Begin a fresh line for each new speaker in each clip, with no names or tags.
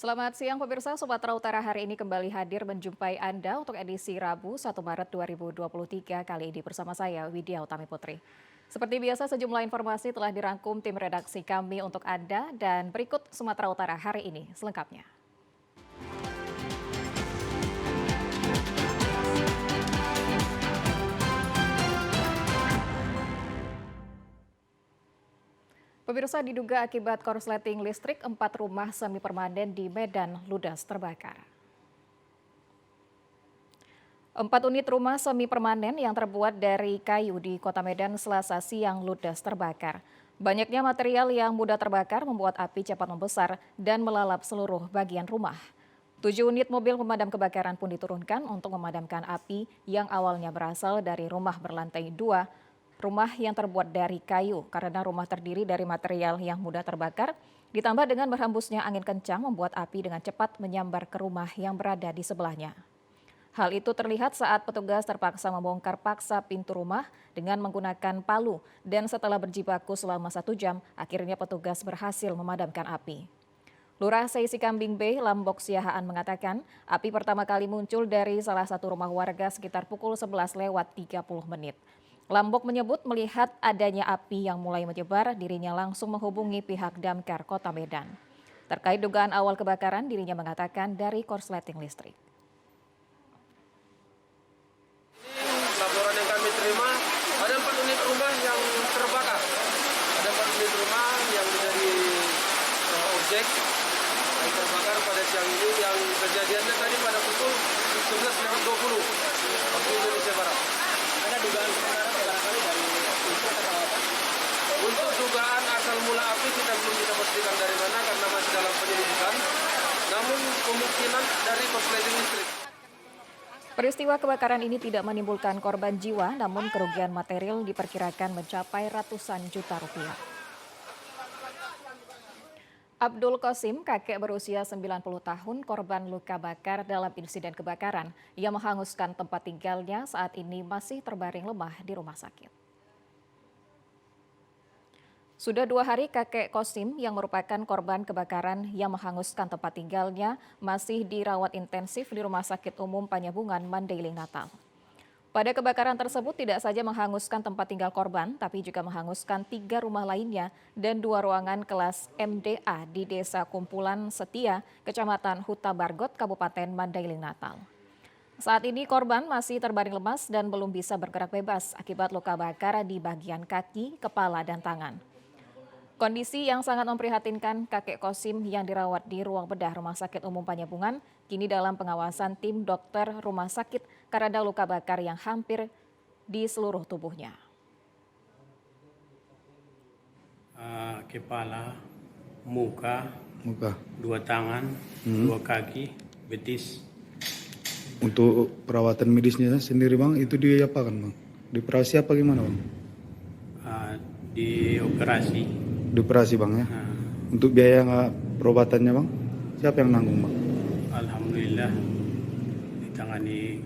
Selamat siang pemirsa, Sumatera Utara hari ini kembali hadir menjumpai Anda untuk edisi Rabu 1 Maret 2023 kali ini bersama saya Widya Utami Putri. Seperti biasa sejumlah informasi telah dirangkum tim redaksi kami untuk Anda dan berikut Sumatera Utara hari ini selengkapnya. Pemirsa, diduga akibat korsleting listrik, 4 rumah semi permanen di Medan ludes terbakar. 4 unit rumah semi permanen yang terbuat dari kayu di Kota Medan Selasa siang ludes terbakar. Banyaknya material yang mudah terbakar membuat api cepat membesar dan melalap seluruh bagian rumah. 7 unit mobil pemadam kebakaran pun diturunkan untuk memadamkan api yang awalnya berasal dari rumah berlantai 2. Rumah yang terbuat dari kayu karena rumah terdiri dari material yang mudah terbakar, ditambah dengan berhembusnya angin kencang membuat api dengan cepat menyambar ke rumah yang berada di sebelahnya. Hal itu terlihat saat petugas terpaksa membongkar paksa pintu rumah dengan menggunakan palu dan setelah berjibaku selama 1 jam, akhirnya petugas berhasil memadamkan api. Lurah Seisi Kambing B, Lambok Siahaan mengatakan, api pertama kali muncul dari salah satu rumah warga sekitar pukul 11:30 menit. Lambok menyebut melihat adanya api yang mulai menyebar, dirinya langsung menghubungi pihak Damkar Kota Medan. Terkait dugaan awal kebakaran, dirinya mengatakan dari korsleting listrik.
Laporan yang kami terima, ada 4 unit rumah yang terbakar. Ada 4 unit rumah yang menjadi objek yang terbakar pada siang ini, yang kejadiannya tadi pada pukul 11:20 waktu Indonesia Barat.
Ada dugaan sementara barangkali dari unsur atau apa?
Untuk dugaan asal mula api kita belum bisa pastikan dari mana karena masih dalam penyelidikan. Namun kemungkinan dari korsleting listrik.
Peristiwa kebakaran ini tidak menimbulkan korban jiwa, namun kerugian material diperkirakan mencapai ratusan juta rupiah. Abdul Qasim, kakek berusia 90 tahun, korban luka bakar dalam insiden kebakaran yang menghanguskan tempat tinggalnya saat ini masih terbaring lemah di rumah sakit. Sudah 2 hari kakek Qasim yang merupakan korban kebakaran yang menghanguskan tempat tinggalnya masih dirawat intensif di Rumah Sakit Umum Panyabungan, Mandailing, Natal. Pada kebakaran tersebut tidak saja menghanguskan tempat tinggal korban, tapi juga menghanguskan 3 rumah lainnya dan 2 ruangan kelas MDA di Desa Kumpulan Setia, Kecamatan Huta Bargot, Kabupaten Mandailing, Natal. Saat ini korban masih terbaring lemas dan belum bisa bergerak bebas akibat luka bakar di bagian kaki, kepala, dan tangan. Kondisi yang sangat memprihatinkan kakek Qasim yang dirawat di ruang bedah Rumah Sakit Umum Panyabungan kini dalam pengawasan tim dokter rumah sakit karena luka bakar yang hampir di seluruh tubuhnya.
Kepala, muka, 2 tangan, 2 kaki, betis.
Untuk perawatan medisnya sendiri Bang, itu diapakan Bang? Dioperasi apa gimana Bang?
Dioperasi.
Dioperasi Bang ya? Untuk biaya perawatannya Bang, siapa yang nanggung Bang?
Alhamdulillah ditangani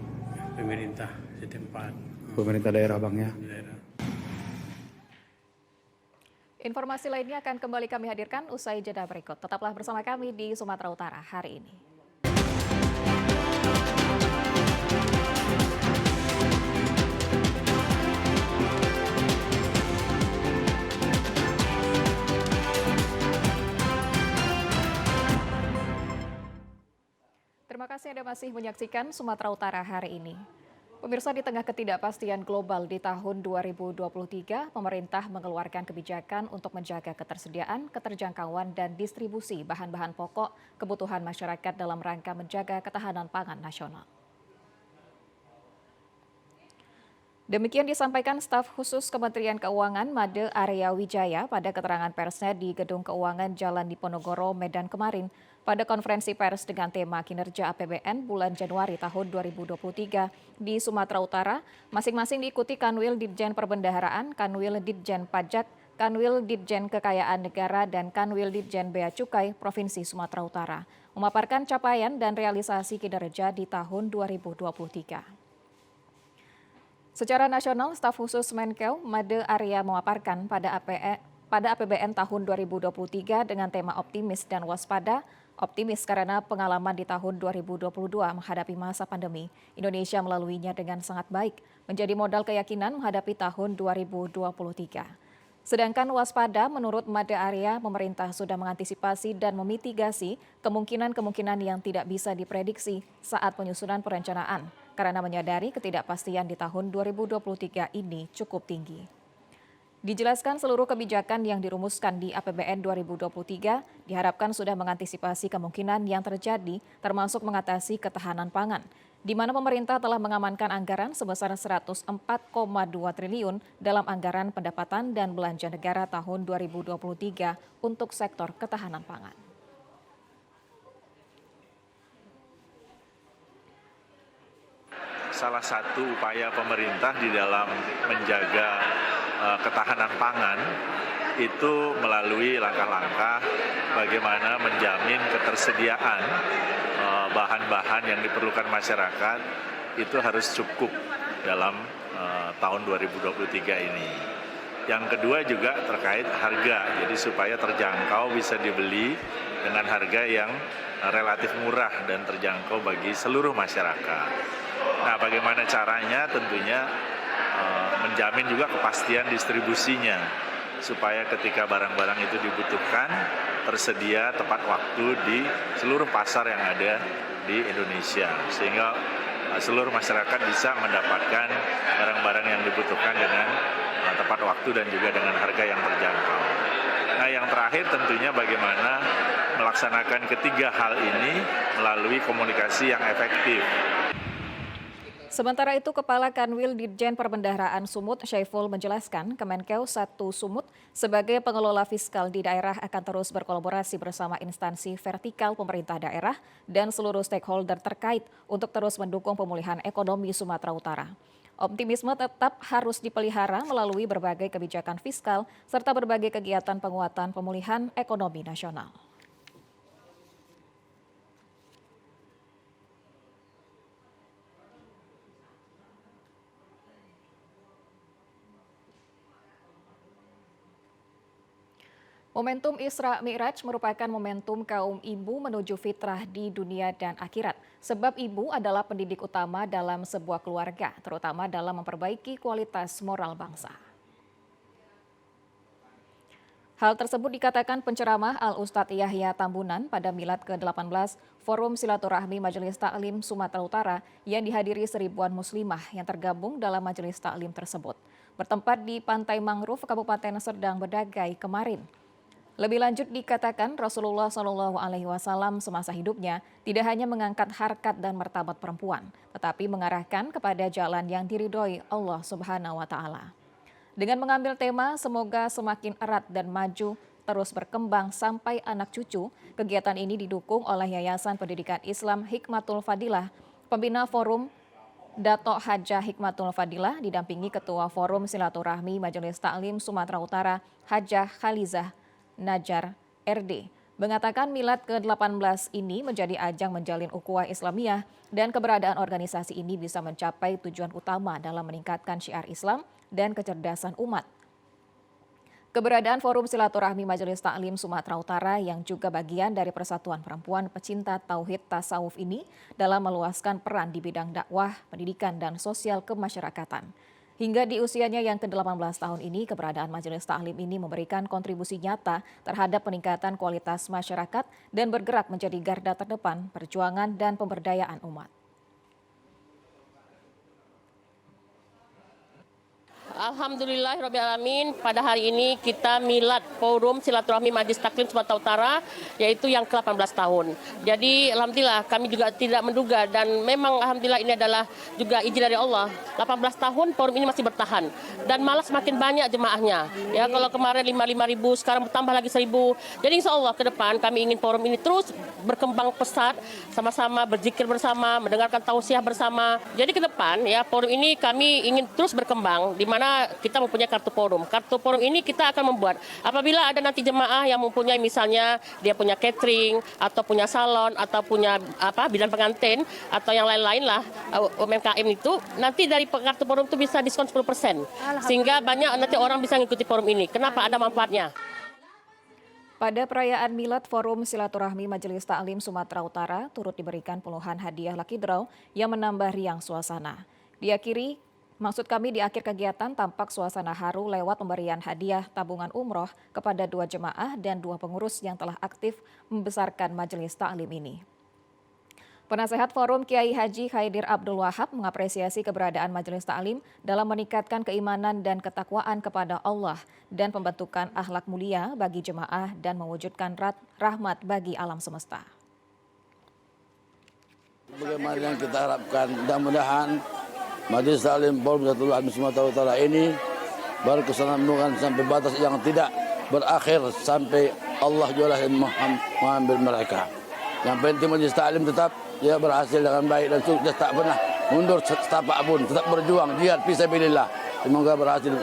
pemerintah setempat.
Pemerintah daerah Bang ya?
Informasi lainnya akan kembali kami hadirkan usai jeda berikut. Tetaplah bersama kami di Sumatera Utara hari ini. Terima kasih Anda masih menyaksikan Sumatera Utara hari ini. Pemirsa, di tengah ketidakpastian global di tahun 2023, pemerintah mengeluarkan kebijakan untuk menjaga ketersediaan, keterjangkauan, dan distribusi bahan-bahan pokok kebutuhan masyarakat dalam rangka menjaga ketahanan pangan nasional. Demikian disampaikan staf khusus Kementerian Keuangan Made Arya Wijaya pada keterangan persnya di Gedung Keuangan Jalan Diponegoro, Medan kemarin pada konferensi pers dengan tema kinerja APBN bulan Januari tahun 2023 di Sumatera Utara, masing-masing diikuti Kanwil Ditjen Perbendaharaan, Kanwil Ditjen Pajak, Kanwil Ditjen Kekayaan Negara, dan Kanwil Ditjen Bea Cukai Provinsi Sumatera Utara, memaparkan capaian dan realisasi kinerja di tahun 2023. Secara nasional, staf khusus Menkeu Made Arya memaparkan pada APBN tahun 2023 dengan tema optimis dan waspada, Optimis karena pengalaman di tahun 2022 menghadapi masa pandemi, Indonesia melaluinya dengan sangat baik, menjadi modal keyakinan menghadapi tahun 2023. Sedangkan waspada, menurut Made Arya, pemerintah sudah mengantisipasi dan memitigasi kemungkinan-kemungkinan yang tidak bisa diprediksi saat penyusunan perencanaan, karena menyadari ketidakpastian di tahun 2023 ini cukup tinggi. Dijelaskan seluruh kebijakan yang dirumuskan di APBN 2023 diharapkan sudah mengantisipasi kemungkinan yang terjadi termasuk mengatasi ketahanan pangan, di mana pemerintah telah mengamankan anggaran sebesar 104,2 triliun dalam anggaran pendapatan dan belanja negara tahun 2023 untuk sektor ketahanan pangan.
Salah satu upaya pemerintah di dalam menjaga ketahanan pangan itu melalui langkah-langkah bagaimana menjamin ketersediaan bahan-bahan yang diperlukan masyarakat itu harus cukup dalam tahun 2023 ini. Yang kedua juga terkait harga, jadi supaya terjangkau bisa dibeli dengan harga yang relatif murah dan terjangkau bagi seluruh masyarakat. Nah, bagaimana caranya? Tentunya menjamin juga kepastian distribusinya supaya ketika barang-barang itu dibutuhkan tersedia tepat waktu di seluruh pasar yang ada di Indonesia sehingga seluruh masyarakat bisa mendapatkan barang-barang yang dibutuhkan dengan tepat waktu dan juga dengan harga yang terjangkau. Nah, yang terakhir tentunya bagaimana melaksanakan ketiga hal ini melalui komunikasi yang efektif.
Sementara itu, Kepala Kanwil Ditjen Perbendaharaan Sumut, Syaiful, menjelaskan Kemenkeu 1 Sumut sebagai pengelola fiskal di daerah akan terus berkolaborasi bersama instansi vertikal pemerintah daerah dan seluruh stakeholder terkait untuk terus mendukung pemulihan ekonomi Sumatera Utara. Optimisme tetap harus dipelihara melalui berbagai kebijakan fiskal serta berbagai kegiatan penguatan pemulihan ekonomi nasional. Momentum Isra Mi'raj merupakan momentum kaum ibu menuju fitrah di dunia dan akhirat. Sebab ibu adalah pendidik utama dalam sebuah keluarga, terutama dalam memperbaiki kualitas moral bangsa. Hal tersebut dikatakan penceramah Al-Ustadz Yahya Tambunan pada Milad ke-18 Forum Silaturahmi Majelis Taklim Sumatera Utara yang dihadiri seribuan muslimah yang tergabung dalam majelis taklim tersebut. Bertempat di Pantai Mangrove, Kabupaten Serdang Bedagai kemarin. Lebih lanjut dikatakan Rasulullah SAW semasa hidupnya tidak hanya mengangkat harkat dan martabat perempuan, tetapi mengarahkan kepada jalan yang diridhoi Allah Subhanahu wa Ta'ala. Dengan mengambil tema semoga semakin erat dan maju terus berkembang sampai anak cucu, kegiatan ini didukung oleh Yayasan Pendidikan Islam Hikmatul Fadilah, pembina Forum Dato' Hajah Hikmatul Fadilah didampingi Ketua Forum Silaturahmi Majelis Taklim Sumatera Utara Hajah Khalizah Najar RD mengatakan Milad ke-18 ini menjadi ajang menjalin ukhuwah Islamiyah dan keberadaan organisasi ini bisa mencapai tujuan utama dalam meningkatkan syiar Islam dan kecerdasan umat. Keberadaan Forum Silaturahmi Majelis Taklim Sumatera Utara yang juga bagian dari Persatuan Perempuan Pecinta Tauhid Tasawuf ini dalam meluaskan peran di bidang dakwah, pendidikan, dan sosial kemasyarakatan. Hingga di usianya yang ke-18 tahun ini, keberadaan Majelis Taklim ini memberikan kontribusi nyata terhadap peningkatan kualitas masyarakat dan bergerak menjadi garda terdepan perjuangan dan pemberdayaan umat.
Alhamdulillahirrahmanirrahim, pada hari ini kita milad Forum Silaturahmi Majelis Taklim Sumatera Utara, yaitu yang ke-18 tahun. Jadi alhamdulillah kami juga tidak menduga dan memang alhamdulillah ini adalah juga izin dari Allah. 18 tahun forum ini masih bertahan dan malah semakin banyak jemaahnya. Ya, kalau kemarin 5.000, sekarang bertambah lagi 1.000. Jadi insya Allah ke depan kami ingin forum ini terus berkembang pesat, sama-sama berzikir bersama, mendengarkan tausiah bersama. Jadi ke depan ya forum ini kami ingin terus berkembang, di mana kita mempunyai kartu forum. Kartu forum ini kita akan membuat apabila ada nanti jemaah yang mempunyai misalnya dia punya catering atau punya salon atau punya bidang pengantin atau yang lain-lain lah UMKM itu, nanti dari kartu forum itu bisa diskon 10%. Sehingga banyak nanti orang bisa mengikuti forum ini. Kenapa? Ada manfaatnya.
Pada perayaan Milad, Forum Silaturahmi Majelis Ta'lim Sumatera Utara turut diberikan puluhan hadiah lucky draw yang menambah riang suasana. Di akhir kegiatan tampak suasana haru lewat pemberian hadiah tabungan umroh kepada 2 jemaah dan 2 pengurus yang telah aktif membesarkan Majelis Ta'lim ini. Penasehat Forum Kiai Haji Khaidir Abdul Wahab mengapresiasi keberadaan Majelis Ta'lim dalam meningkatkan keimanan dan ketakwaan kepada Allah dan pembentukan akhlak mulia bagi jemaah dan mewujudkan rahmat bagi alam semesta.
Bagaimana yang kita harapkan, mudah-mudahan Majelis Ta'lim Forum Silaturahmi Sumatera Utara ini berkesinambungan sampai batas yang tidak berakhir sampai Allah Jalla mengambil mereka. Yang penting Majelis Ta'lim tetap berhasil dengan baik dan sukses, tak pernah mundur setapak pun, tetap berjuang jihad fisabilillah. Semoga berhasil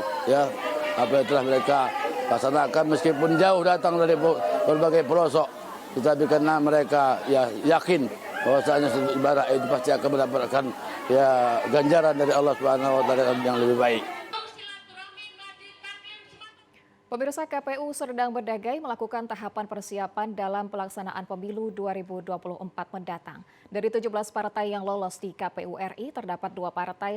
apa yang telah mereka laksanakan meskipun jauh datang dari berbagai pelosok, tetapi karena mereka yakin bahwasanya ibadah itu pasti akan mendapatkan ganjaran dari Allah Subhanahu wa taala yang lebih baik.
Pemirsa, KPU Serdang Bedagai melakukan tahapan persiapan dalam pelaksanaan pemilu 2024 mendatang. Dari 17 partai yang lolos di KPU RI, terdapat 2 partai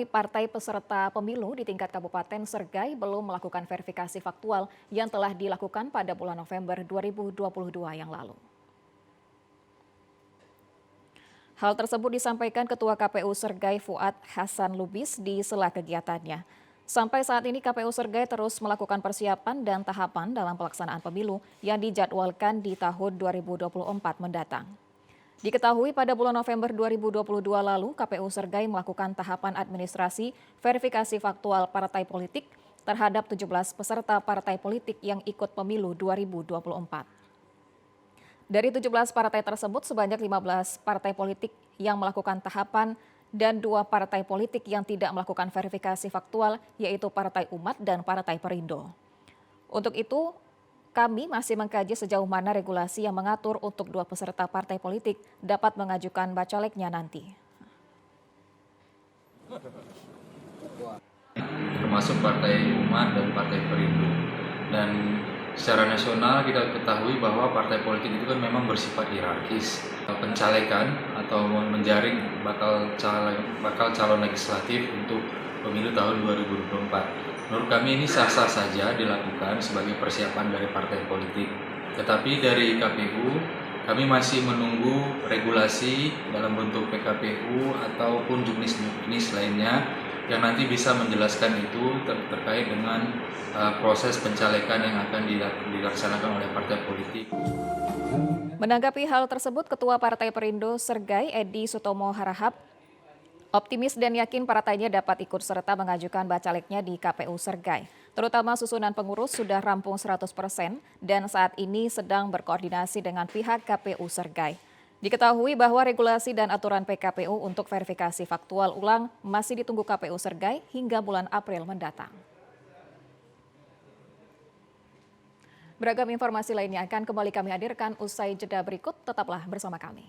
partai peserta pemilu di tingkat Kabupaten Sergai belum melakukan verifikasi faktual yang telah dilakukan pada bulan November 2022 yang lalu. Hal tersebut disampaikan Ketua KPU Sergai Fuad Hasan Lubis di sela kegiatannya. Sampai saat ini KPU Sergai terus melakukan persiapan dan tahapan dalam pelaksanaan pemilu yang dijadwalkan di tahun 2024 mendatang. Diketahui pada bulan November 2022 lalu KPU Sergai melakukan tahapan administrasi verifikasi faktual partai politik terhadap 17 peserta partai politik yang ikut pemilu 2024. Dari 17 partai tersebut sebanyak 15 partai politik yang melakukan tahapan dan 2 partai politik yang tidak melakukan verifikasi faktual, yaitu Partai Umat dan Partai Perindo. Untuk itu, kami masih mengkaji sejauh mana regulasi yang mengatur untuk 2 peserta partai politik dapat mengajukan bacaleknya nanti.
Termasuk Partai Umat dan Partai Perindo. Dan secara nasional kita ketahui bahwa partai politik itu kan memang bersifat hierarkis. Pencalekan atau menjaring bakal calon legislatif untuk pemilu tahun 2024. Menurut kami ini sah-sah saja dilakukan sebagai persiapan dari partai politik. Tetapi dari KPU kami masih menunggu regulasi dalam bentuk PKPU ataupun juknis lainnya yang nanti bisa menjelaskan itu terkait dengan proses pencalekan yang akan dilaksanakan oleh partai politik.
Menanggapi hal tersebut, Ketua Partai Perindo Sergai Edi Sutomo Harahap optimis dan yakin partainya dapat ikut serta mengajukan bacaleknya di KPU Sergai. Terutama susunan pengurus sudah rampung 100% dan saat ini sedang berkoordinasi dengan pihak KPU Sergai. Diketahui bahwa regulasi dan aturan PKPU untuk verifikasi faktual ulang masih ditunggu KPU Sergai hingga bulan April mendatang. Beragam informasi lainnya akan kembali kami hadirkan usai jeda berikut. Tetaplah bersama kami.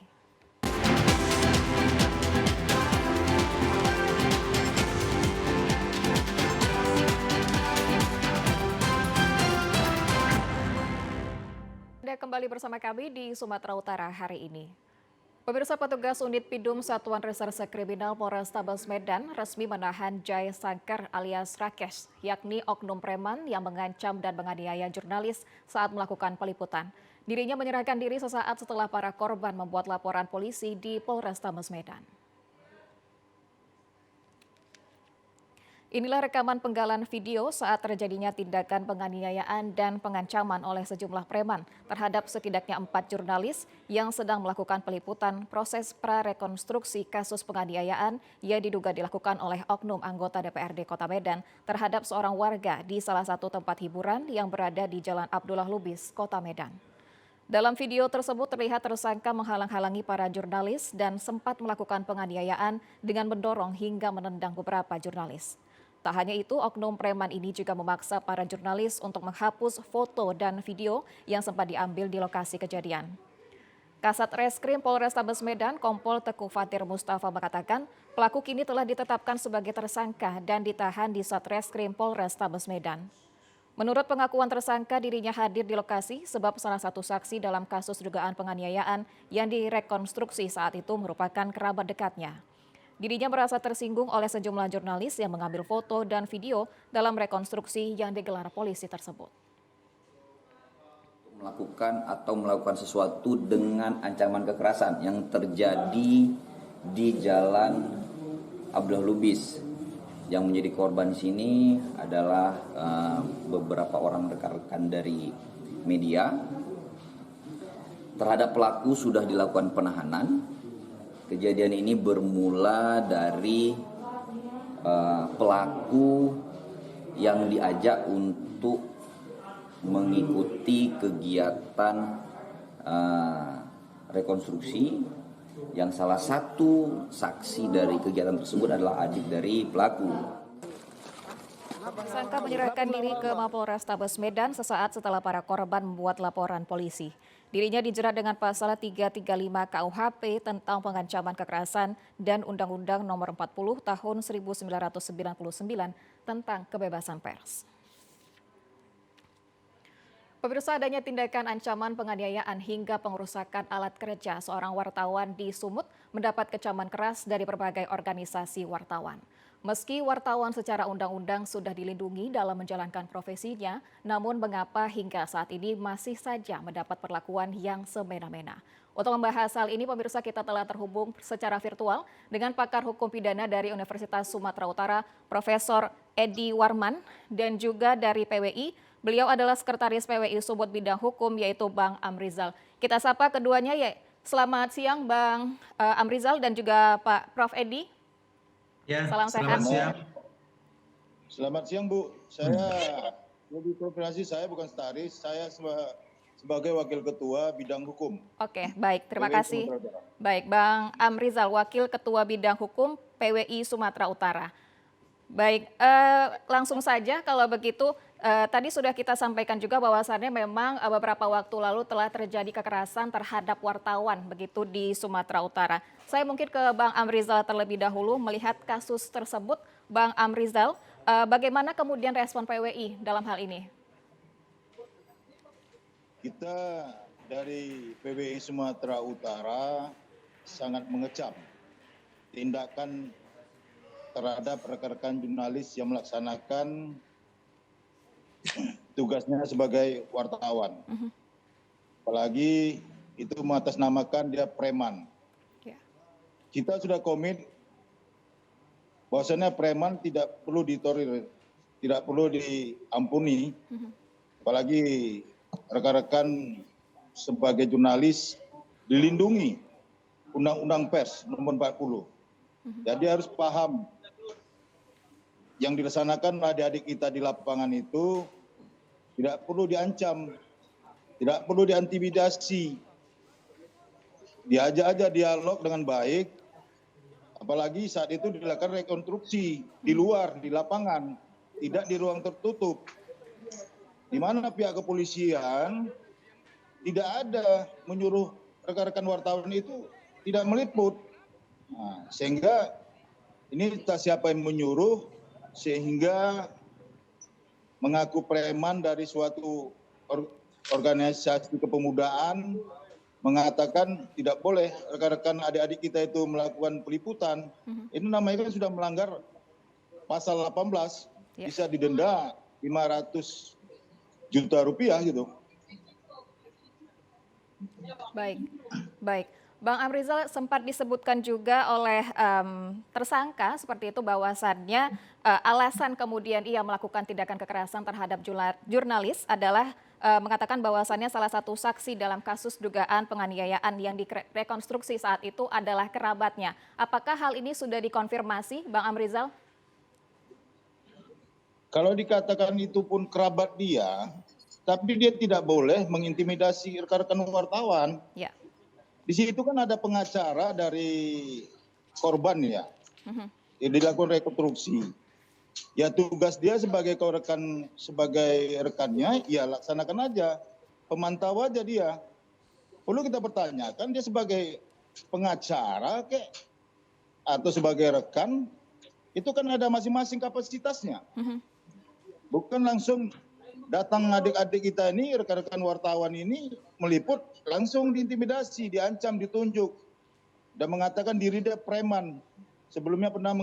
Anda kembali bersama kami di Sumatera Utara hari ini. Pemirsa, petugas unit Pidum Satuan Reserse Kriminal Polrestabes Medan resmi menahan Jai Sangkar alias Rakesh, yakni oknum preman yang mengancam dan menganiaya jurnalis saat melakukan peliputan. Dirinya menyerahkan diri sesaat setelah para korban membuat laporan polisi di Polrestabes Medan. Inilah rekaman penggalan video saat terjadinya tindakan penganiayaan dan pengancaman oleh sejumlah preman terhadap setidaknya 4 jurnalis yang sedang melakukan peliputan proses prarekonstruksi kasus penganiayaan yang diduga dilakukan oleh oknum anggota DPRD Kota Medan terhadap seorang warga di salah satu tempat hiburan yang berada di Jalan Abdullah Lubis, Kota Medan. Dalam video tersebut terlihat tersangka menghalang-halangi para jurnalis dan sempat melakukan penganiayaan dengan mendorong hingga menendang beberapa jurnalis. Tak hanya itu, oknum preman ini juga memaksa para jurnalis untuk menghapus foto dan video yang sempat diambil di lokasi kejadian. Kasat Reskrim Polrestabes Medan, Kompol Teguh Fatir Mustafa mengatakan pelaku kini telah ditetapkan sebagai tersangka dan ditahan di Satreskrim Polrestabes Medan. Menurut pengakuan tersangka, dirinya hadir di lokasi sebab salah satu saksi dalam kasus dugaan penganiayaan yang direkonstruksi saat itu merupakan kerabat dekatnya. Dirinya merasa tersinggung oleh sejumlah jurnalis yang mengambil foto dan video dalam rekonstruksi yang digelar polisi tersebut.
Melakukan sesuatu dengan ancaman kekerasan yang terjadi di Jalan Abdullah Lubis. Yang menjadi korban di sini adalah beberapa orang rekan-rekan dari media. Terhadap pelaku sudah dilakukan penahanan. Kejadian ini bermula dari pelaku yang diajak untuk mengikuti kegiatan rekonstruksi, yang salah satu saksi dari kegiatan tersebut adalah adik dari pelaku.
Tersangka menyerahkan diri ke Mapolrestabes Medan sesaat setelah para korban membuat laporan polisi. Dirinya dijerat dengan pasal 335 KUHP tentang pengancaman kekerasan dan Undang-Undang Nomor 40 Tahun 1999 tentang kebebasan pers. Pemirsa, adanya tindakan ancaman penganiayaan hingga pengerusakan alat kerja seorang wartawan di Sumut mendapat kecaman keras dari berbagai organisasi wartawan. Meski wartawan secara undang-undang sudah dilindungi dalam menjalankan profesinya, namun mengapa hingga saat ini masih saja mendapat perlakuan yang semena-mena? Untuk membahas hal ini, pemirsa, kita telah terhubung secara virtual dengan pakar hukum pidana dari Universitas Sumatera Utara, Profesor Edi Warman, dan juga dari PWI. Beliau adalah Sekretaris PWI Sumut Bidang Hukum, yaitu Bang Amrizal. Kita sapa keduanya ya. Selamat siang Bang Amrizal dan juga Pak Prof Edi.
Ya,
salam sehat.
Siang.
Selamat siang Bu. Saya lebih profesi, saya bukan staris, saya sebagai Wakil Ketua Bidang Hukum.
Oke, baik. Terima kasih. Baik, Bang Amrizal, Wakil Ketua Bidang Hukum PWI Sumatera Utara. Baik, langsung saja kalau begitu. Tadi sudah kita sampaikan juga bahwasannya memang beberapa waktu lalu telah terjadi kekerasan terhadap wartawan begitu di Sumatera Utara. Saya mungkin ke Bang Amrizal terlebih dahulu melihat kasus tersebut. Bang Amrizal, bagaimana kemudian respon PWI dalam hal ini?
Kita dari PWI Sumatera Utara sangat mengecam tindakan terhadap rekan-rekan jurnalis yang melaksanakan tugasnya sebagai wartawan. Apalagi itu mengatasnamakan dia preman. Kita sudah komit bahwasanya preman tidak perlu ditolerir, tidak perlu diampuni. Apalagi rekan-rekan sebagai jurnalis dilindungi Undang-Undang Pers Nomor 40. Jadi harus paham yang dilaksanakan adik-adik kita di lapangan itu tidak perlu diancam, tidak perlu diintimidasi. Diajak aja dialog dengan baik, apalagi saat itu dilakukan rekonstruksi di luar, di lapangan, tidak di ruang tertutup. Di mana pihak kepolisian tidak ada menyuruh rekan-rekan wartawan itu tidak meliput. Nah, sehingga ini tak siapa yang menyuruh, sehingga mengaku preman dari suatu organisasi kepemudaan mengatakan tidak boleh rekan-rekan adik-adik kita itu melakukan peliputan. Ini namanya kan sudah melanggar pasal 18, bisa didenda 500 juta rupiah gitu.
Baik. Bang Amrizal, sempat disebutkan juga oleh tersangka seperti itu bahwasannya alasan kemudian ia melakukan tindakan kekerasan terhadap jurnalis adalah mengatakan bahwasannya salah satu saksi dalam kasus dugaan penganiayaan yang direkonstruksi saat itu adalah kerabatnya. Apakah hal ini sudah dikonfirmasi, Bang Amrizal?
Kalau dikatakan itu pun kerabat dia, tapi dia tidak boleh mengintimidasi rekan-rekan wartawan.
Ya.
Di situ kan ada pengacara dari korban ya, yang dilakukan rekonstruksi. Ya tugas dia sebagai rekannya, ya laksanakan aja, pemantau aja dia. Perlu kita pertanyakan dia sebagai pengacara atau sebagai rekan, itu kan ada masing-masing kapasitasnya. Bukan langsung Datang adik-adik kita ini, rekan-rekan wartawan ini meliput, langsung diintimidasi, diancam, ditunjuk, dan mengatakan diri dia preman. Sebelumnya pernah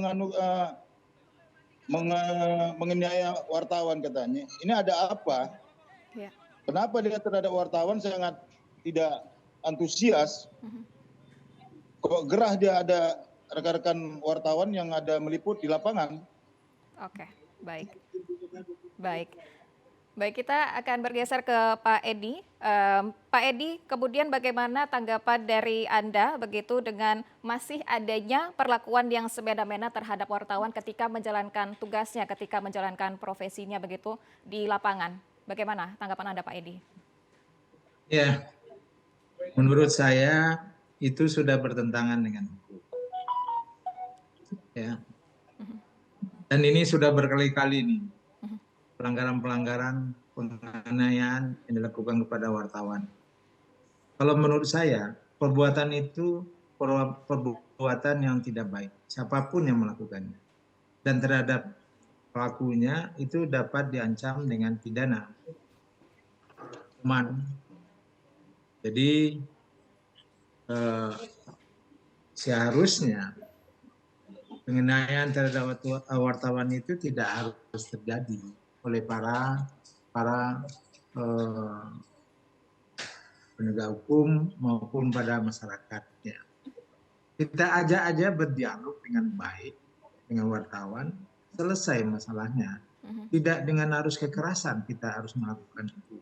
menganiaya wartawan katanya. Ini ada apa?
Ya.
Kenapa dia terhadap wartawan sangat tidak antusias? Kok gerah dia ada rekan-rekan wartawan yang ada meliput di lapangan?
Oke, baik. Baik. Baik, kita akan bergeser ke Pak Edi. Pak Edi, kemudian bagaimana tanggapan dari Anda begitu dengan masih adanya perlakuan yang semena-mena terhadap wartawan ketika menjalankan tugasnya, ketika menjalankan profesinya begitu di lapangan? Bagaimana tanggapan Anda, Pak Edi?
Ya, menurut saya itu sudah bertentangan dengan hukum. Ya. Dan ini sudah berkali-kali nih. Pelanggaran-pelanggaran penganiayaan yang dilakukan kepada wartawan. Kalau menurut saya, perbuatan itu perbuatan yang tidak baik, siapapun yang melakukannya. Dan terhadap pelakunya itu dapat diancam dengan pidana. Jadi seharusnya penganiayaan terhadap wartawan itu tidak harus terjadi oleh para penegak hukum maupun pada masyarakatnya. Kita ajak aja berdialog dengan baik dengan wartawan, selesai masalahnya. Tidak dengan harus kekerasan kita harus melakukan itu.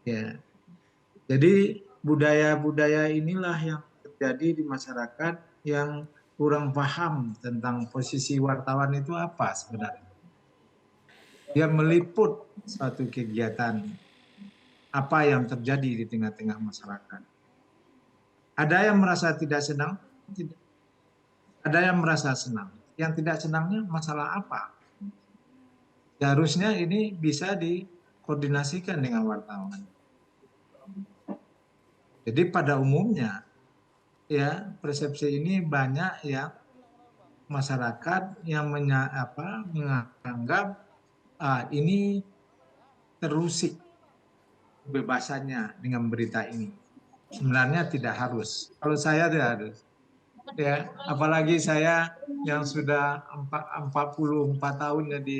Ya. Jadi budaya-budaya inilah yang terjadi di masyarakat yang kurang paham tentang posisi wartawan itu apa sebenarnya. Dia meliput suatu kegiatan apa yang terjadi di tengah-tengah masyarakat. Ada yang merasa tidak senang, ada yang merasa senang. Yang tidak senangnya masalah apa? Seharusnya ini bisa dikoordinasikan dengan wartawan. Jadi pada umumnya ya persepsi ini banyak ya masyarakat yang menganggap ini terusik kebebasannya dengan berita ini. Sebenarnya tidak harus. Kalau saya tidak harus. Ya, apalagi saya yang sudah 44 tahun jadi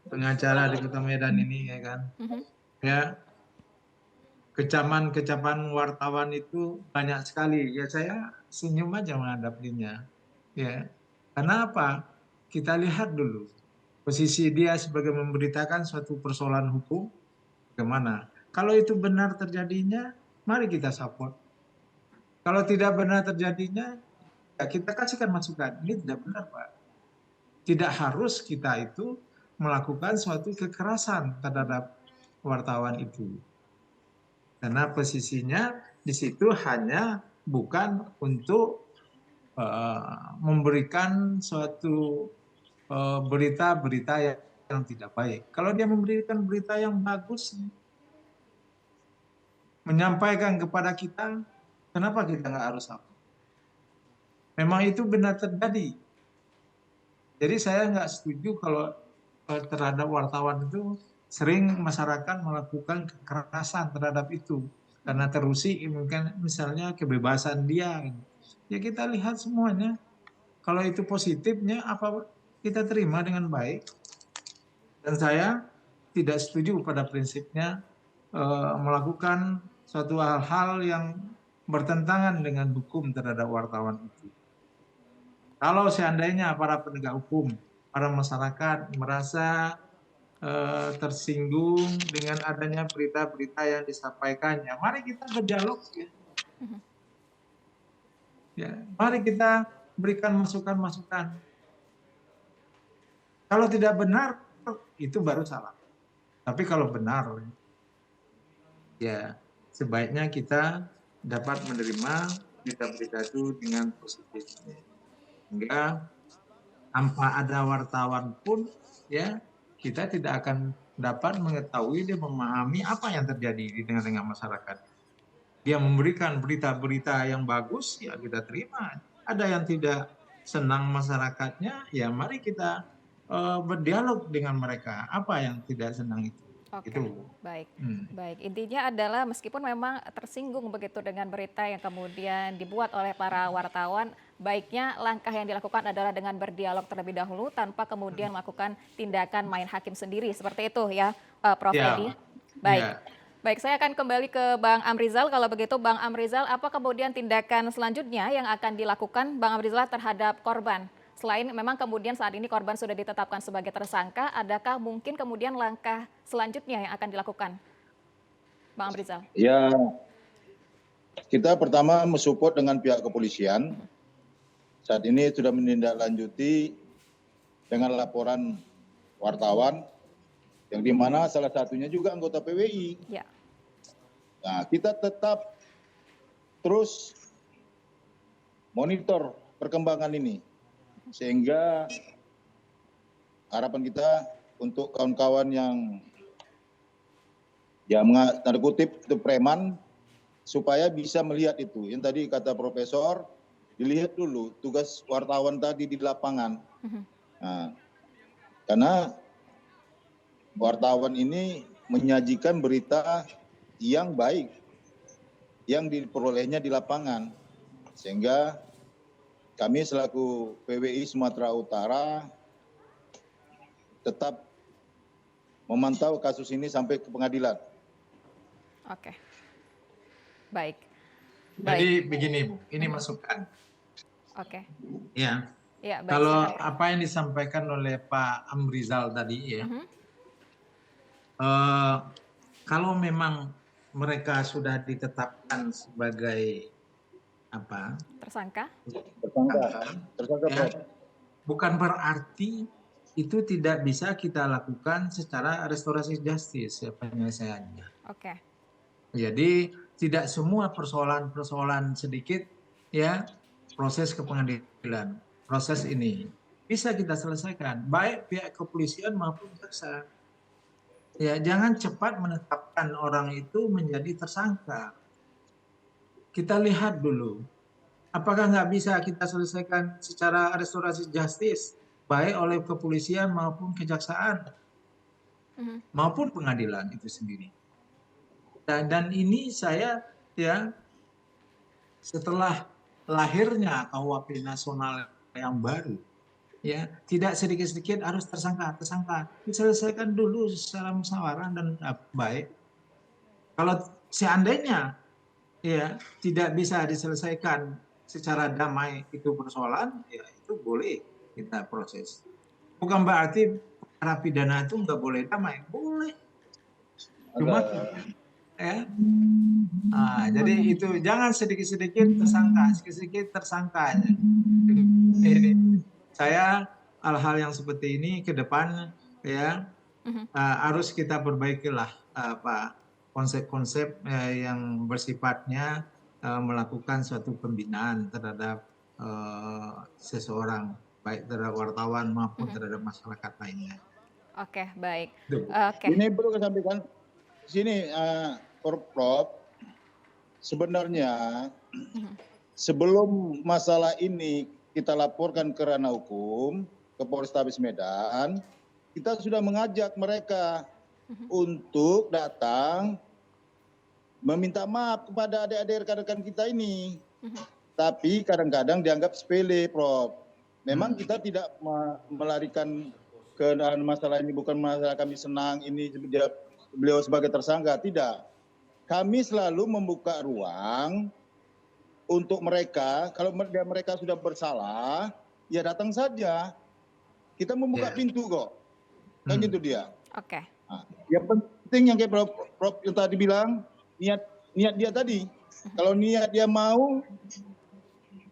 pengacara di Kota Medan ini ya kan. Ya. Kecaman-kecaman wartawan itu banyak sekali. Ya saya senyum aja menghadapinya. Ya. Karena apa? Kita lihat dulu posisi dia sebagai memberitakan suatu persoalan hukum bagaimana. Kalau itu benar terjadinya, mari kita support. Kalau tidak benar terjadinya, ya kita kasihkan masukan. Ini tidak benar, Pak. Tidak harus kita itu melakukan suatu kekerasan terhadap wartawan itu. Karena posisinya di situ hanya bukan untuk memberikan suatu berita-berita yang tidak baik. Kalau dia memberikan berita yang bagus, menyampaikan kepada kita, kenapa kita nggak harus apa? Memang itu benar terjadi. Jadi saya nggak setuju kalau terhadap wartawan itu sering masyarakat melakukan kekerasan terhadap itu karena terusik mungkin misalnya kebebasan dia. Ya kita lihat semuanya. Kalau itu positifnya apa kita terima dengan baik. Dan saya tidak setuju pada prinsipnya melakukan suatu hal-hal yang bertentangan dengan hukum terhadap wartawan itu. Kalau seandainya para penegak hukum, para masyarakat merasa tersinggung dengan adanya berita-berita yang disampaikannya, mari kita berdialog. Ya, mari kita berikan masukan-masukan. Kalau tidak benar, itu baru salah. Tapi kalau benar, ya sebaiknya kita dapat menerima berita-berita itu dengan positif. Sehingga tanpa ada wartawan pun, ya kita tidak akan dapat mengetahui dan memahami apa yang terjadi di tengah-tengah masyarakat. Dia memberikan berita-berita yang bagus, ya kita terima. Ada yang tidak senang masyarakatnya, ya mari kita berdialog dengan mereka. Apa yang tidak senang itu?
Oke,
Itu.
baik. Baik, intinya adalah meskipun memang tersinggung begitu dengan berita yang kemudian dibuat oleh para wartawan, baiknya langkah yang dilakukan adalah dengan berdialog terlebih dahulu tanpa kemudian melakukan tindakan main hakim sendiri. Seperti itu ya, Prof.
Ya,
Edi? Baik.
ya.
Baik, saya akan kembali ke Bang Amrizal. Kalau begitu, Bang Amrizal, apa kemudian tindakan selanjutnya yang akan dilakukan Bang Amrizal terhadap korban? Selain memang kemudian saat ini korban sudah ditetapkan sebagai tersangka, adakah mungkin kemudian langkah selanjutnya yang akan dilakukan? Bang Amrizal.
Ya, kita pertama mensupport dengan pihak kepolisian. Saat ini sudah menindaklanjuti dengan laporan wartawan, yang di mana salah satunya juga anggota PWI.
Ya.
Nah, kita tetap terus monitor perkembangan ini, sehingga harapan kita untuk kawan-kawan yang tanda kutip itu preman, supaya bisa melihat itu. Yang tadi kata Profesor, dilihat dulu tugas wartawan tadi di lapangan. Nah, karena wartawan ini menyajikan berita yang baik, yang diperolehnya di lapangan. Sehingga kami selaku PWI Sumatera Utara tetap memantau kasus ini sampai ke pengadilan.
Oke. Baik.
Jadi begini Bu, ini masukan.
Oke.
Ya.
Ya, baik.
Kalau
silakan.
apa yang disampaikan oleh Pak Amrizal tadi ya, kalau memang mereka sudah ditetapkan sebagai apa?
Tersangka?
Tersangka,
Ya, bukan berarti itu tidak bisa kita lakukan secara restorasi justice penyelesaiannya.
Oke.
Jadi tidak semua persoalan sedikit ya proses ke pengadilan. Proses ini bisa kita selesaikan baik pihak kepolisian maupun jaksa. Ya, jangan cepat menetapkan orang itu menjadi tersangka. Kita lihat dulu, apakah nggak bisa kita selesaikan secara restorasi justice, baik oleh kepolisian maupun kejaksaan, maupun pengadilan itu sendiri. Dan ini saya ya setelah lahirnya KUHP nasional yang baru, ya tidak sedikit-sedikit harus tersangka. Diselesaikan dulu secara musyawarah dan baik. Kalau seandainya ya tidak bisa diselesaikan secara damai itu persoalan, ya itu boleh kita proses. Bukan berarti perkara pidana itu nggak boleh damai, boleh. Cuma ya, jadi itu jangan sedikit-sedikit tersangka. Ini saya hal-hal yang seperti ini ke depan ya harus kita perbaikilah konsep-konsep yang bersifatnya melakukan suatu pembinaan terhadap seseorang, baik terhadap wartawan maupun terhadap masyarakat lainnya.
Oke, baik.
Oke. Ini perlu saya sampaikan sini, Prof. Sebenarnya sebelum masalah ini kita laporkan ke ranah hukum ke Polrestabes Medan, kita sudah mengajak mereka untuk datang meminta maaf kepada adik-adik rekan-rekan kita ini. Tapi kadang-kadang dianggap sepele, Prof. Memang kita tidak melarikan ke masalah ini, bukan masalah kami senang ini beliau sebagai tersangka, tidak. Kami selalu membuka ruang untuk mereka, kalau mereka sudah bersalah, ya datang saja. Kita membuka pintu kok. Kan gitu dia.
Oke.
Nah, yang penting yang kayak Prof yang tadi bilang, niat dia tadi. Kalau niat dia mau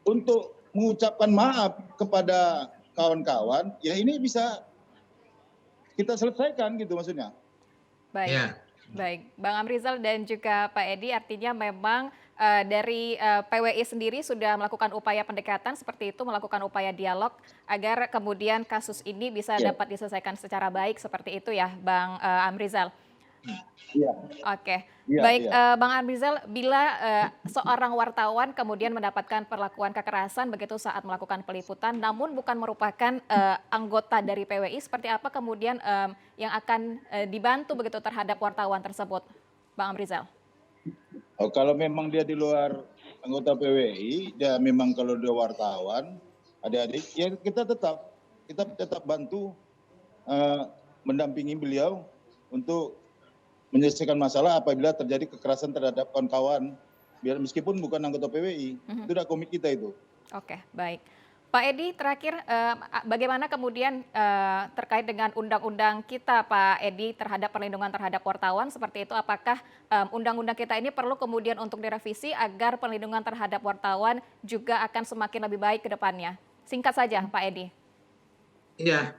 untuk mengucapkan maaf kepada kawan-kawan, ya ini bisa kita selesaikan gitu maksudnya.
Baik.
Ya.
Baik, Bang Amrizal dan juga Pak Edi, artinya memang dari PWI sendiri sudah melakukan upaya pendekatan seperti itu, melakukan upaya dialog agar kemudian kasus ini bisa dapat diselesaikan secara baik seperti itu ya, Bang Amrizal.
Iya.
Oke,
Iya,
baik,
iya.
Bang Amrizal, bila seorang wartawan kemudian mendapatkan perlakuan kekerasan begitu saat melakukan peliputan, namun bukan merupakan anggota dari PWI, seperti apa kemudian yang akan dibantu begitu terhadap wartawan tersebut, Bang Amrizal?
Oh, kalau memang dia di luar anggota PWI, dia memang kalau dia wartawan, adik-adik, ya kita tetap bantu mendampingi beliau untuk menyelesaikan masalah apabila terjadi kekerasan terhadap kawan-kawan, biar meskipun bukan anggota PWI, itu udah komit kita itu.
Oke, baik. Pak Edi, terakhir bagaimana kemudian terkait dengan undang-undang kita, Pak Edi, terhadap perlindungan terhadap wartawan seperti itu? Apakah undang-undang kita ini perlu kemudian untuk direvisi agar perlindungan terhadap wartawan juga akan semakin lebih baik ke depannya? Singkat saja, Pak Edi.
Iya,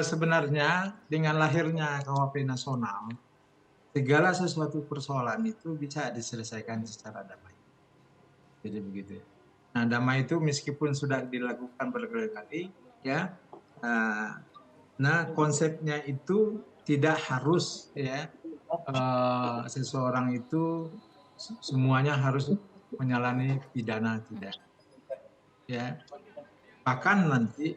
sebenarnya dengan lahirnya KUHP nasional, segala sesuatu persoalan itu bisa diselesaikan secara damai. Jadi begitu. Nah, damai itu meskipun sudah dilakukan berkali-kali, ya. Nah, konsepnya itu tidak harus, ya, seseorang itu semuanya harus menjalani pidana, tidak. Ya, bahkan nanti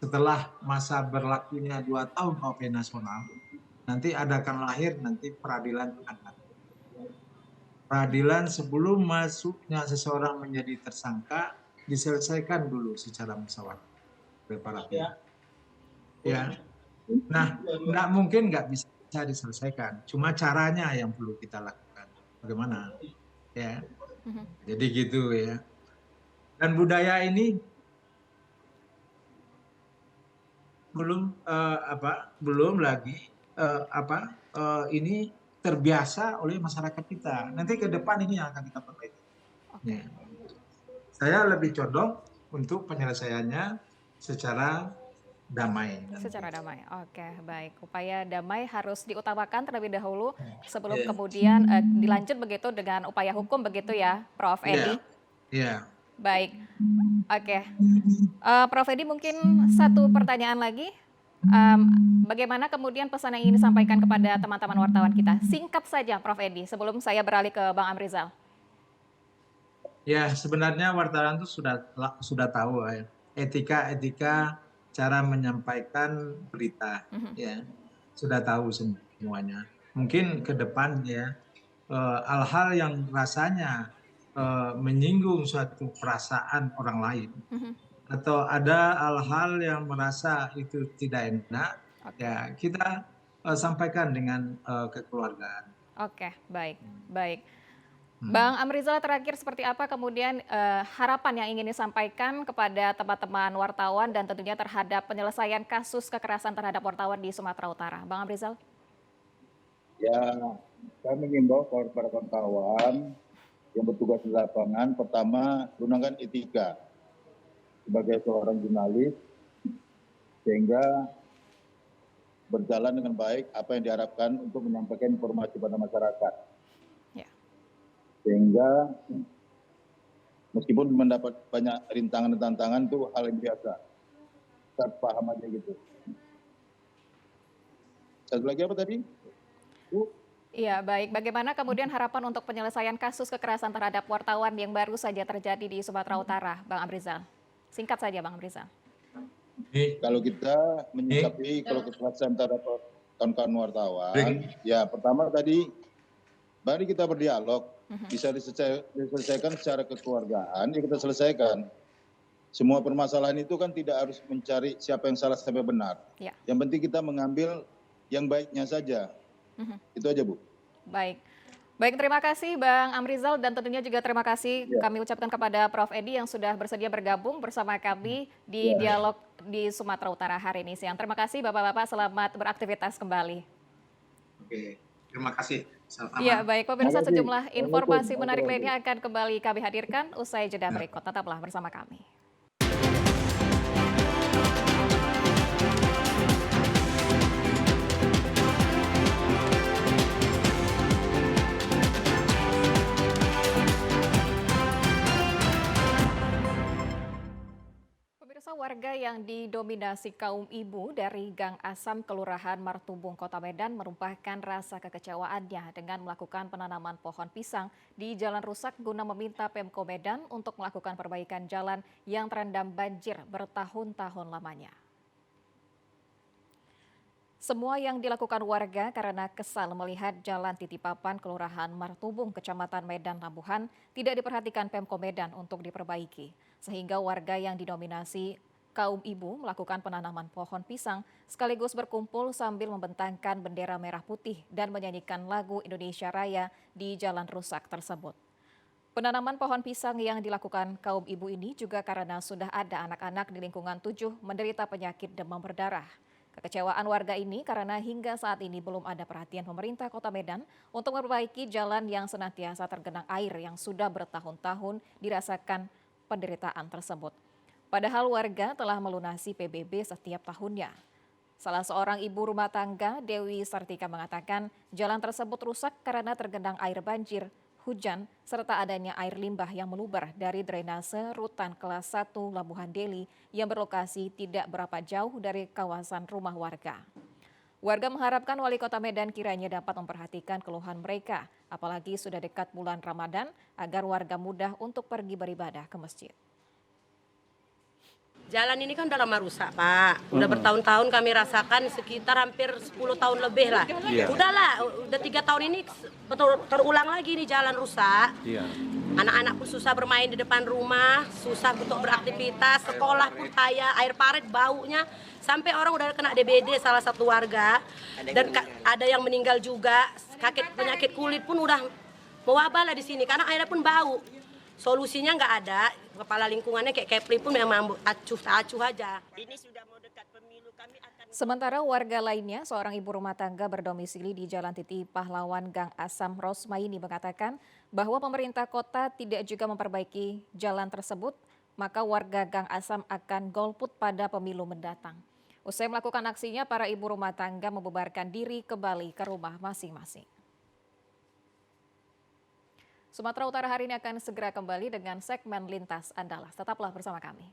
setelah masa berlakunya 2 tahun KUHP nasional, nanti akan lahir nanti peradilan anak. Peradilan sebelum masuknya seseorang menjadi tersangka diselesaikan dulu secara musyawarah oleh para pihak. Ya, nah nggak mungkin nggak bisa diselesaikan, cuma caranya yang perlu kita lakukan. Bagaimana? Ya, jadi gitu ya. Dan budaya ini belum lagi ini terbiasa oleh masyarakat kita. Nanti ke depan ini yang akan kita perbaiki. Ya. Saya lebih condong untuk penyelesaiannya secara damai.
Secara damai, oke, baik. Upaya damai harus diutamakan terlebih dahulu sebelum kemudian dilanjut begitu dengan upaya hukum begitu ya, Prof. Edi?
Iya.
Baik, oke. Prof. Edi, mungkin satu pertanyaan lagi. Bagaimana kemudian pesan yang ingin disampaikan kepada teman-teman wartawan kita? Singkat saja, Prof. Edi, sebelum saya beralih ke Bang Amrizal.
Ya, sebenarnya wartawan itu sudah tahu ya, etika cara menyampaikan berita, ya sudah tahu semuanya. Mungkin ke depan ya hal-hal yang rasanya menyinggung suatu perasaan orang lain. Atau ada hal-hal yang merasa itu tidak enak, ya kita sampaikan dengan kekeluargaan.
Oke, baik. Bang Amrizal, terakhir seperti apa kemudian harapan yang ingin disampaikan kepada teman-teman wartawan dan tentunya terhadap penyelesaian kasus kekerasan terhadap wartawan di Sumatera Utara? Bang Amrizal?
Ya, saya mengimbau kepada kawan-kawan yang bertugas di lapangan, pertama gunakan etika sebagai seorang jurnalis sehingga berjalan dengan baik apa yang diharapkan untuk menyampaikan informasi pada masyarakat. Ya. Sehingga meskipun mendapat banyak rintangan dan tantangan itu hal yang biasa. Saya paham aja gitu. Satu lagi apa tadi?
Iya, baik. Bagaimana kemudian harapan untuk penyelesaian kasus kekerasan terhadap wartawan yang baru saja terjadi di Sumatera Utara, Bang Amrizal? Singkat saja, Bang Amrizal.
Kalau kita menyikapi kalau kekerasan terhadap kawan-kawan wartawan, ya pertama tadi, mari kita berdialog, bisa diselesaikan secara kekeluargaan, ya kita selesaikan. Semua permasalahan itu kan tidak harus mencari siapa yang salah sampai benar. Ya. Yang penting kita mengambil yang baiknya saja. Itu aja, Bu.
Baik, terima kasih Bang Amrizal dan tentunya juga terima kasih kami ucapkan kepada Prof. Edi yang sudah bersedia bergabung bersama kami di Dialog di Sumatera Utara hari ini siang. Terima kasih Bapak-Bapak, selamat beraktivitas kembali.
Oke, terima kasih.
Iya, baik pemirsa, sejumlah informasi menarik lainnya akan kembali kami hadirkan usai jeda berikut. Tetaplah bersama kami. Warga yang didominasi kaum ibu dari Gang Asam Kelurahan Martubung, Kota Medan merumpahkan rasa kekecewaannya dengan melakukan penanaman pohon pisang di jalan rusak guna meminta Pemko Medan untuk melakukan perbaikan jalan yang terendam banjir bertahun-tahun lamanya. Semua yang dilakukan warga karena kesal melihat jalan Titipapan Kelurahan Martubung, Kecamatan Medan Labuhan tidak diperhatikan Pemko Medan untuk diperbaiki. Sehingga warga yang didominasi kaum ibu melakukan penanaman pohon pisang sekaligus berkumpul sambil membentangkan bendera merah putih dan menyanyikan lagu Indonesia Raya di jalan rusak tersebut. Penanaman pohon pisang yang dilakukan kaum ibu ini juga karena sudah ada anak-anak di lingkungan 7 menderita penyakit demam berdarah. Kekecewaan warga ini karena hingga saat ini belum ada perhatian pemerintah Kota Medan untuk memperbaiki jalan yang senantiasa tergenang air yang sudah bertahun-tahun dirasakan penderitaan tersebut. Padahal warga telah melunasi PBB setiap tahunnya. Salah seorang ibu rumah tangga, Dewi Sartika, mengatakan jalan tersebut rusak karena tergenang air banjir, hujan, serta adanya air limbah yang meluber dari drainase rutan kelas 1 Labuhan Deli yang berlokasi tidak berapa jauh dari kawasan rumah warga. Warga mengharapkan Wali Kota Medan kiranya dapat memperhatikan keluhan mereka, apalagi sudah dekat bulan Ramadan, agar warga mudah untuk pergi beribadah ke masjid.
Jalan ini kan udah lama rusak, Pak. Udah bertahun-tahun kami rasakan, sekitar hampir 10 tahun lebih lah. Udahlah, udah 3 tahun ini terulang lagi nih jalan rusak. Anak-anak pun susah bermain di depan rumah, susah untuk beraktivitas, sekolah pun kayak air parit baunya. Sampai orang udah kena DBD salah satu warga. Dan ada yang meninggal juga, penyakit kulit pun udah mewabah lah di sini, karena airnya pun bau. Solusinya nggak ada, kepala lingkungannya kayak Kepri pun memang acuh aja. Ini sudah mau dekat pemilu, kami akan...
Sementara warga lainnya, seorang ibu rumah tangga berdomisili di Jalan Titi Pahlawan Gang Asam Rosmaini mengatakan bahwa pemerintah kota tidak juga memperbaiki jalan tersebut, maka warga Gang Asam akan golput pada pemilu mendatang. Usai melakukan aksinya, para ibu rumah tangga membubarkan diri kembali ke rumah masing-masing. Sumatera Utara hari ini akan segera kembali dengan segmen Lintas Andalas. Tetaplah bersama kami.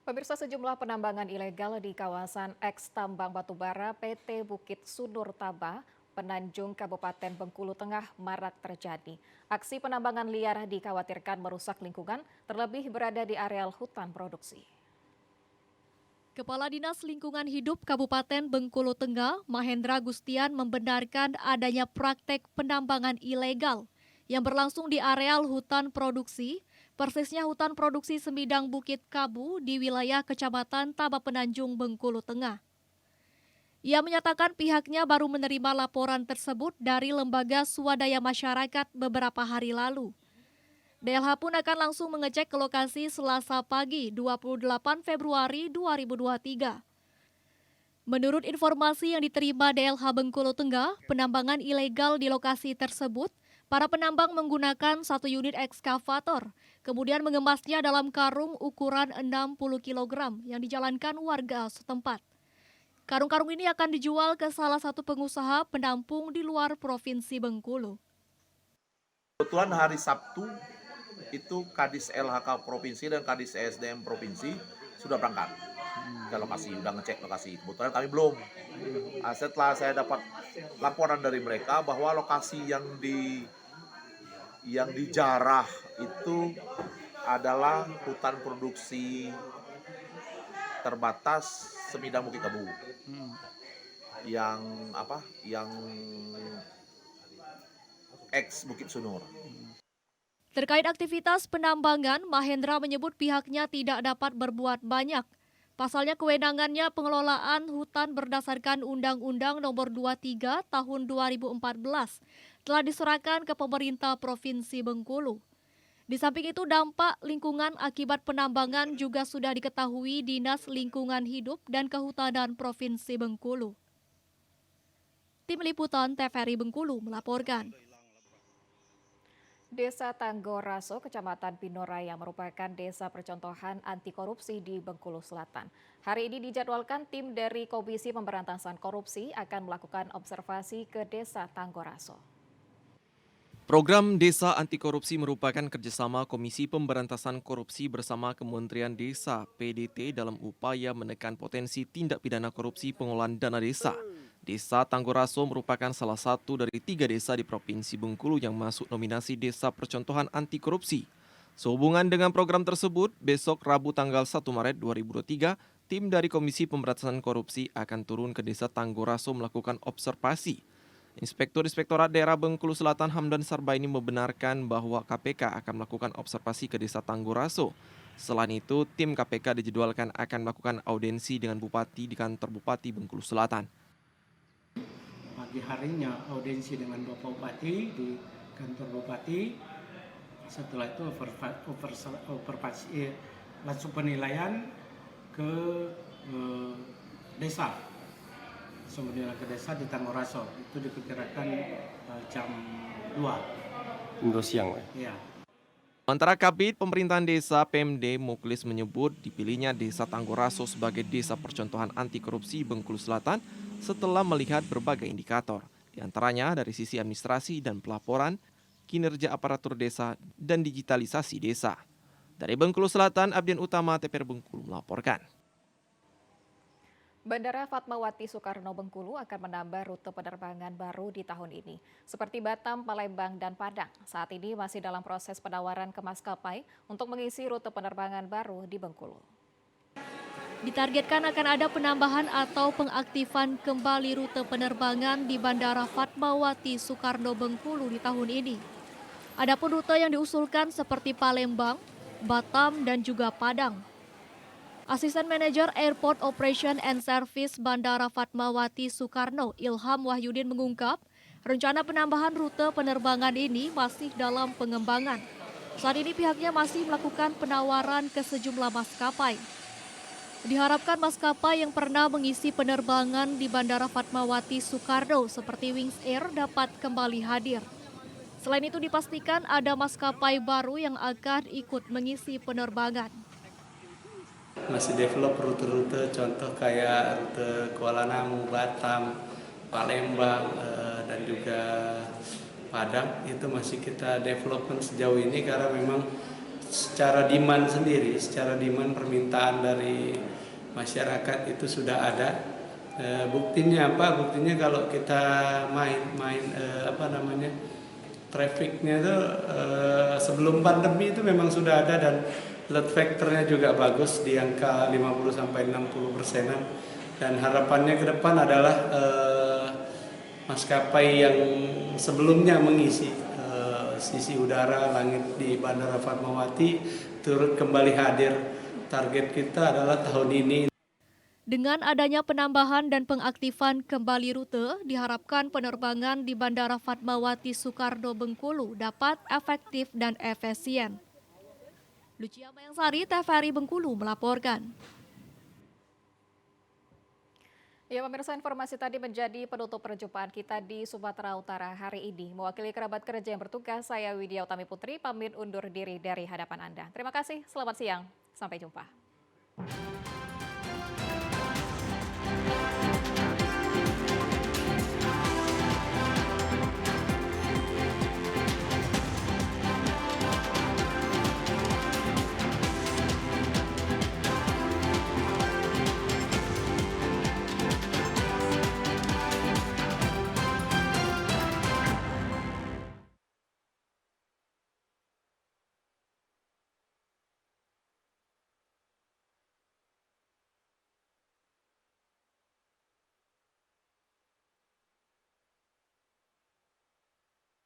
Pemirsa, sejumlah penambangan ilegal di kawasan eks tambang batubara PT Bukit Sunur Taba, Penanjung, Kabupaten Bengkulu Tengah marak terjadi. Aksi penambangan liar dikhawatirkan merusak lingkungan, terlebih berada di areal hutan produksi.
Kepala Dinas Lingkungan Hidup Kabupaten Bengkulu Tengah, Mahendra Gustian, membenarkan adanya praktek penambangan ilegal yang berlangsung di areal hutan produksi, persisnya hutan produksi Semidang Bukit Kabu di wilayah Kecamatan Taba Penanjung, Bengkulu Tengah. Ia menyatakan pihaknya baru menerima laporan tersebut dari Lembaga Swadaya Masyarakat beberapa hari lalu. DLH pun akan langsung mengecek ke lokasi Selasa pagi 28 Februari 2023. Menurut informasi yang diterima DLH Bengkulu Tengah, penambangan ilegal di lokasi tersebut, para penambang menggunakan 1 unit ekskavator, kemudian mengemasnya dalam karung ukuran 60 kg yang dijalankan warga setempat. Karung-karung ini akan dijual ke salah satu pengusaha penampung di luar Provinsi Bengkulu.
Kebetulan hari Sabtu itu Kadis LHK Provinsi dan Kadis ESDM Provinsi sudah berangkat ke lokasi, sudah ngecek lokasi. Kebetulan kami belum. Setelah saya dapat laporan dari mereka bahwa lokasi yang dijarah itu adalah hutan produksi terbatas Semidang Bukit Kabu. Yang ex Bukit Sunur.
Terkait aktivitas penambangan, Mahendra menyebut pihaknya tidak dapat berbuat banyak. Pasalnya kewenangannya pengelolaan hutan berdasarkan Undang-Undang Nomor 23 Tahun 2014 telah diserahkan ke pemerintah Provinsi Bengkulu. Di samping itu, dampak lingkungan akibat penambangan juga sudah diketahui Dinas Lingkungan Hidup dan Kehutanan Provinsi Bengkulu. Tim Liputan TVRI Bengkulu melaporkan.
Desa Tanggoraso, Kecamatan Pinoraya merupakan desa percontohan anti korupsi di Bengkulu Selatan. Hari ini dijadwalkan tim dari Komisi Pemberantasan Korupsi akan melakukan observasi ke Desa Tanggoraso.
Program Desa Anti Korupsi merupakan kerjasama Komisi Pemberantasan Korupsi bersama Kementerian Desa (PDT) dalam upaya menekan potensi tindak pidana korupsi pengelolaan dana desa. Desa Tanggoraso merupakan salah satu dari 3 desa di Provinsi Bengkulu yang masuk nominasi Desa Percontohan Anti Korupsi. Sehubungan dengan program tersebut, besok Rabu tanggal 1 Maret 2023, tim dari Komisi Pemberantasan Korupsi akan turun ke Desa Tanggoraso melakukan observasi. Inspektur Inspektorat Daerah Bengkulu Selatan Hamdan Sarbaini membenarkan bahwa KPK akan melakukan observasi ke Desa Tanggoraso. Selain itu, tim KPK dijadwalkan akan melakukan audiensi dengan Bupati di kantor Bupati Bengkulu Selatan.
Pagi harinya audiensi dengan Bapak Bupati di kantor Bupati. Setelah itu langsung penilaian ke desa. Kemudian ke desa di Tanggoraso. Itu diperkirakan jam 2.
Minggu siang.
Ya.
Sementara Kabid Pemerintahan Desa PMD Muklis menyebut dipilihnya Desa Tanggoraso sebagai desa percontohan anti korupsi Bengkulu Selatan setelah melihat berbagai indikator, di antaranya dari sisi administrasi dan pelaporan, kinerja aparatur desa, dan digitalisasi desa. Dari Bengkulu Selatan, Abdian Utama, TVRI Bengkulu melaporkan.
Bandara Fatmawati Soekarno Bengkulu akan menambah rute penerbangan baru di tahun ini, seperti Batam, Palembang, dan Padang. Saat ini masih dalam proses penawaran ke maskapai untuk mengisi rute penerbangan baru di Bengkulu.
Ditargetkan akan ada penambahan atau pengaktifan kembali rute penerbangan di Bandara Fatmawati Soekarno Bengkulu di tahun ini. Adapun rute yang diusulkan seperti Palembang, Batam, dan juga Padang. Asisten Manajer Airport Operation and Service Bandara Fatmawati Soekarno, Ilham Wahyudin mengungkap, rencana penambahan rute penerbangan ini masih dalam pengembangan. Saat ini pihaknya masih melakukan penawaran ke sejumlah maskapai. Diharapkan maskapai yang pernah mengisi penerbangan di Bandara Fatmawati Soekarno seperti Wings Air dapat kembali hadir. Selain itu dipastikan ada maskapai baru yang akan ikut mengisi penerbangan.
Masih develop rute-rute contoh kayak rute Kuala Namu, Batam, Palembang, dan juga Padang. Itu masih kita development sejauh ini karena memang secara demand sendiri, secara demand permintaan dari masyarakat itu sudah ada. Buktinya apa? Buktinya kalau kita trafficnya itu sebelum pandemi itu memang sudah ada dan load factornya juga bagus di angka 50-60%. Dan harapannya ke depan adalah maskapai yang sebelumnya mengisi sisi udara langit di Bandara Fatmawati turut kembali hadir. Target kita adalah tahun ini.
Dengan adanya penambahan dan pengaktifan kembali rute, diharapkan penerbangan di Bandara Fatmawati Soekarno Bengkulu dapat efektif dan efisien. Lucia Mayangsari, TVRI Bengkulu melaporkan.
Ya, pemirsa, informasi tadi menjadi penutup perjumpaan kita di Sumatera Utara hari ini. Mewakili kerabat kerja yang bertugas, saya Widya Utami Putri pamit undur diri dari hadapan Anda. Terima kasih, selamat siang, sampai jumpa.